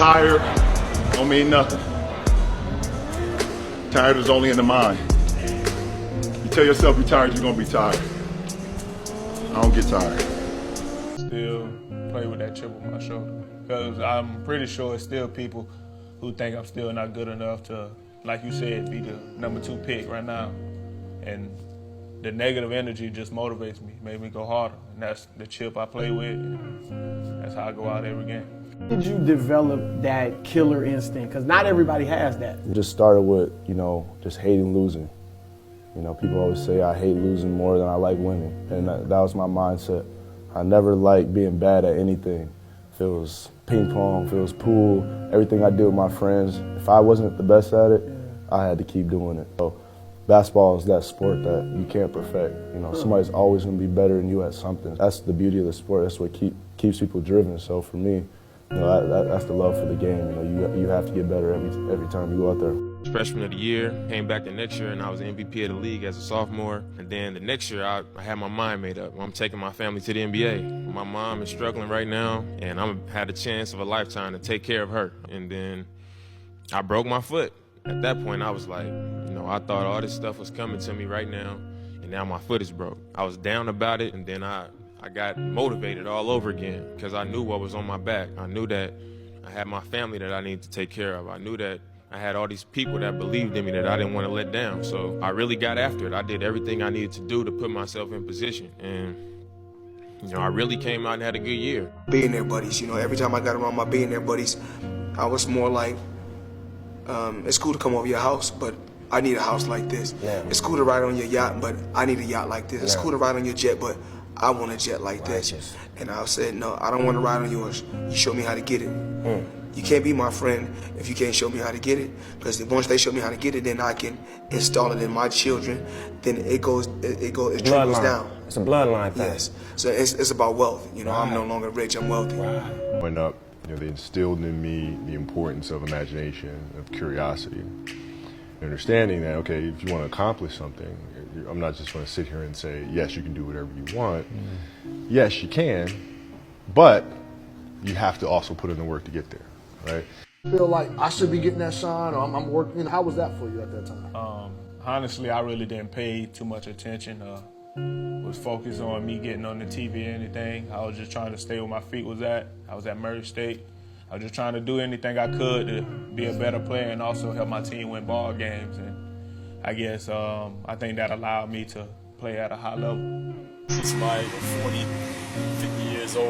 Tired don't mean nothing. Tired is only in the mind. You tell yourself you're tired, you're gonna be tired. I don't get tired. Still play with that chip on my shoulder. Because I'm pretty sure it's still people who think I'm still not good enough to, like you said, be the #2 pick right now. And the negative energy just motivates me, makes me go harder. And that's the chip I play with. And that's how I go out every game. How did you develop that killer instinct? Because not everybody has that. It just started with, just hating losing. People always say I hate losing more than I like winning. And that was my mindset. I never liked being bad at anything. If it was ping pong, if it was pool, everything I did with my friends, if I wasn't the best at it, I had to keep doing it. So basketball is that sport that you can't perfect. Somebody's always going to be better than you at something. That's the beauty of the sport. That's what keeps people driven. So for me, that's the love for the game. You have to get better every time you go out there. Freshman of the year, came back the next year, and I was MVP of the league as a sophomore. And then the next year, I had my mind made up. I'm taking my family to the NBA. My mom is struggling right now, and I had a chance of a lifetime to take care of her. And then I broke my foot. At that point, I was like, I thought all this stuff was coming to me right now, and now my foot is broke. I was down about it, and then I got motivated all over again because I knew what was on my back. I knew that I had my family that I needed to take care of. I knew that I had all these people that believed in me that I didn't want to let down. So I really got after it. I did everything I needed to do to put myself in position. And, I really came out and had a good year. Being there buddies, every time I got around my being there buddies, I was more like, it's cool to come over your house, but I need a house like this. Yeah. It's cool to ride on your yacht, but I need a yacht like this. It's cool to ride on your jet, but I want a jet like this. And I said, no, I don't want to ride on yours. You show me how to get it. You can't be my friend if you can't show me how to get it. Because once they show me how to get it, then I can install it in my children. Then it trickles down. It's a bloodline thing. Yes. So it's about wealth. I'm no longer rich, I'm wealthy. Growing up, they instilled in me the importance of imagination, of curiosity. Understanding that, okay, if you want to accomplish something, I'm not just going to sit here and say, yes, you can do whatever you want. Yes, you can, but you have to also put in the work to get there, right? Feel like I should be getting that shine, or I'm working. How was that for you at that time? Honestly, I really didn't pay too much attention. Was focused on me getting on the TV or anything. I was just trying to stay where my feet was at. I was at Murray State. I was just trying to do anything I could to be a better player and also help my team win ball games. And I guess I think that allowed me to play at a high level. Somebody 40, 50 years old,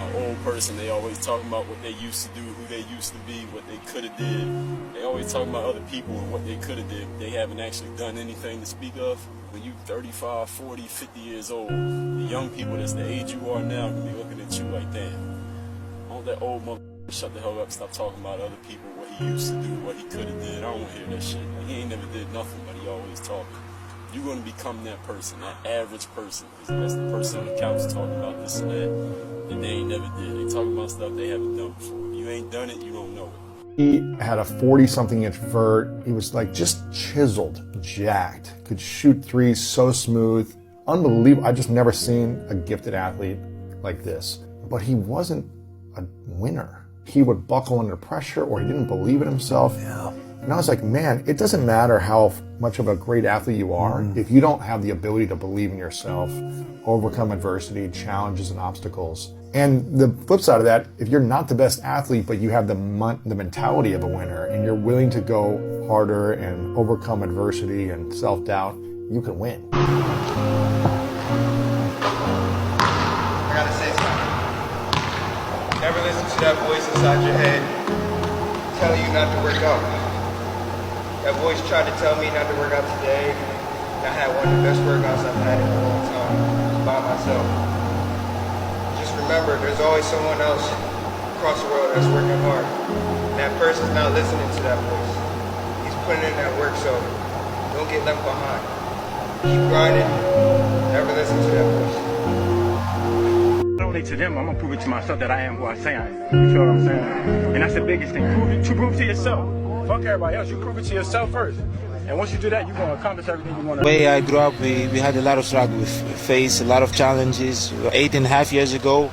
an old person, they always talking about what they used to do, who they used to be, what they could have did. They always talking about other people and what they could have did. They haven't actually done anything to speak of. When you 35, 40, 50 years old, the young people that's the age you are now can be looking at you like, damn, all that old mother shut the hell up, stop talking about other people, what he used to do, what he could have did. I don't want to hear that shit. Like, he ain't never did nothing, but he always talking. You're going to become that person, that average person. That's the person on the couch talking about this and that they ain't never did. They talking about stuff they haven't done before. If you ain't done it, you don't know it. He had a 40-something inch vert. He was like just chiseled, jacked, could shoot threes so smooth, unbelievable. I just never seen a gifted athlete like this. But he wasn't a winner. He would buckle under pressure, or he didn't believe in himself. Yeah. And I was like, man, it doesn't matter how much of a great athlete you are, if you don't have the ability to believe in yourself, overcome adversity, challenges, and obstacles. And the flip side of that, if you're not the best athlete, but you have the mentality of a winner, and you're willing to go harder and overcome adversity and self-doubt, you can win. I gotta say something. Never listen to that voice inside your head telling you not to work out. That voice tried to tell me not to work out today, and I had one of the best workouts I've had in a long time, by myself. Just remember, there's always someone else across the world that's working hard, and that person's not listening to that voice. He's putting in that work, so don't get left behind. Keep grinding, never listen to that voice. Only to them, I'm gonna prove it to myself that I am who I say I am. You feel what I'm saying? And that's the biggest thing. Prove to yourself. Fuck everybody else. You prove it to yourself first. And once you do that, you're gonna accomplish everything you want to. The way I grew up, we had a lot of struggle. We faced a lot of challenges. 8.5 years ago,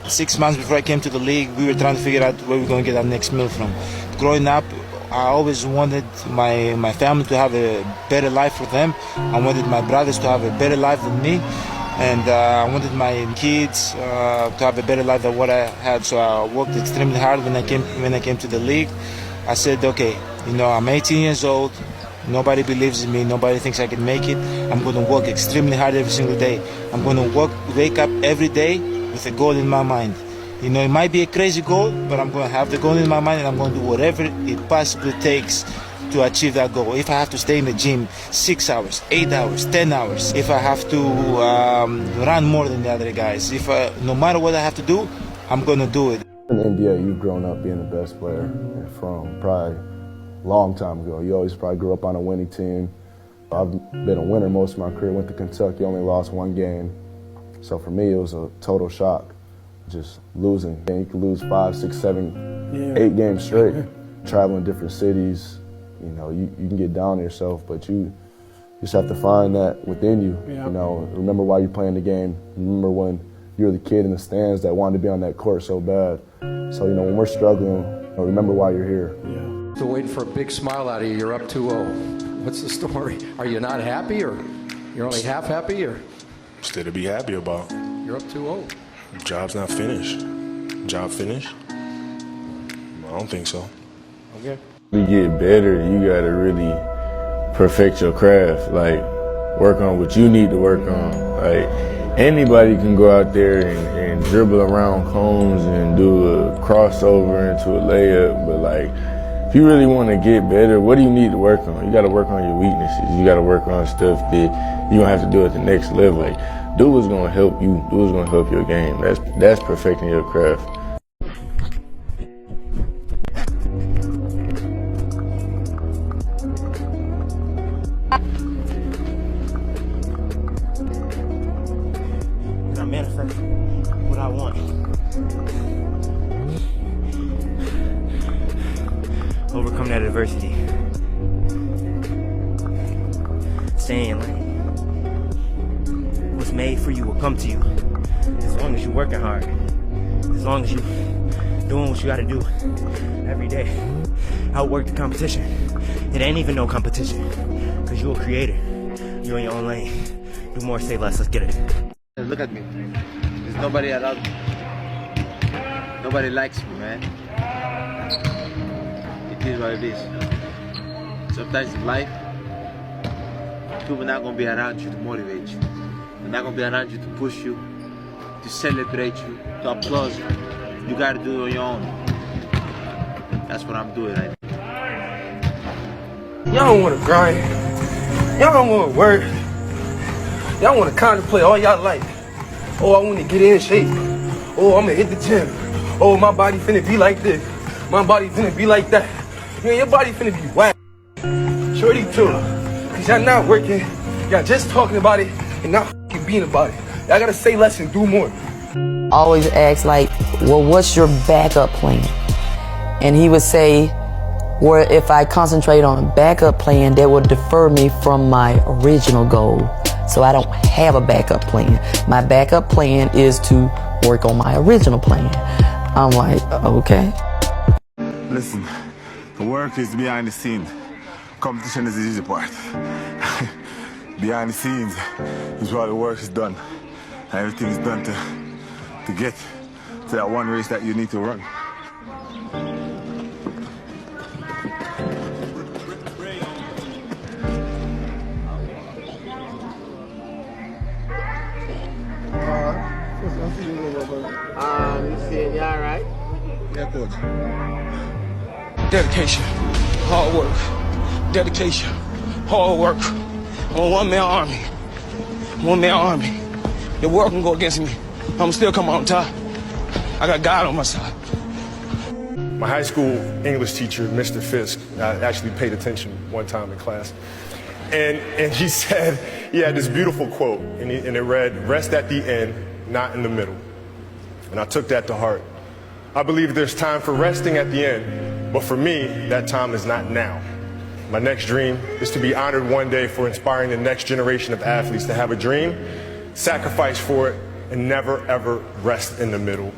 6 months before I came to the league, we were trying to figure out where we're going to get our next meal from. Growing up, I always wanted my family to have a better life for them. I wanted my brothers to have a better life than me. And I wanted my kids to have a better life than what I had. So I worked extremely hard when I came to the league. I said, okay, you know, I'm 18 years old. Nobody believes in me. Nobody thinks I can make it. I'm going to work extremely hard every single day. I'm going to wake up every day with a goal in my mind. You know, it might be a crazy goal, but I'm going to have the goal in my mind, and I'm going to do whatever it possibly takes to achieve that goal. If I have to stay in the gym 6 hours, 8 hours, 10 hours, if I have to run more than the other guys, no matter what I have to do, I'm going to do it. In the NBA, you've grown up being the best player from probably a long time ago. You always probably grew up on a winning team. I've been a winner most of my career. Went to Kentucky, only lost 1 game. So for me, it was a total shock, just losing. And you could lose 5, 6, 7, 8 games straight, traveling different cities. You know, you can get down on yourself, but you just have to find that within you. You know, remember why you're playing the game. Remember when you were the kid in the stands that wanted to be on that court so bad. So, you know, when we're struggling, remember why you're here. Still waiting for a big smile out of you. You're up 2-0. What's the story? Are you not happy, or you're only half happy, or? Still to be happy about. You're up 2-0. Job's not finished. Job finished? I don't think so. Okay. To get better, you gotta really perfect your craft. Like, work on what you need to work on. Like, anybody can go out there and dribble around cones and do a crossover into a layup, but like, if you really want to get better, what do you need to work on? You got to work on your weaknesses. You got to work on stuff that you don't have to do at the next level. Like, do what's going to help you. Do what's going to help your game. That's perfecting your craft. I manifest what I want. Overcome that adversity. Stay in lane. What's made for you will come to you. As long as you're working hard. As long as you're doing what you gotta do every day. Outwork the competition. It ain't even no competition. Cause you're a creator. You're in your own lane. Do more, say less. Let's get it. Look at me. There's nobody around me. Nobody likes me, man. It is what it is. Sometimes in life, people are not going to be around you to motivate you. They're not going to be around you to push you, to celebrate you, to applaud you. You got to do it on your own. That's what I'm doing right now. Y'all don't want to grind. Y'all don't want to work. Y'all want to contemplate all y'all life. Oh, I want to get in shape. Oh, I'm going to hit the gym. Oh, my body finna be like this. My body finna be like that. Man, your body finna be whack. Shorty too. Cause y'all not working. Y'all just talking about it and not f***ing being about it. Y'all gotta say less and do more. Always ask like, well, what's your backup plan? And he would say, well, if I concentrate on a backup plan, that will defer me from my original goal. So I don't have a backup plan. My backup plan is to work on my original plan. I'm like, okay. Listen, the work is behind the scenes. Competition is the easy part. Behind the scenes is where the work is done. And everything is done to get to that one race that you need to run. You said, you all right? Yeah, coach. Dedication, hard work. Dedication, hard work. I'm a one-man army. One-man army. The world can go against me. I'm still come out on top. I got God on my side. My high school English teacher, Mr. Fisk, I actually paid attention one time in class. And he said, he had this beautiful quote, and it read, "Rest at the end, not in the middle." And I took that to heart. I believe there's time for resting at the end, but for me, that time is not now. My next dream is to be honored one day for inspiring the next generation of athletes to have a dream, sacrifice for it, and never ever rest in the middle.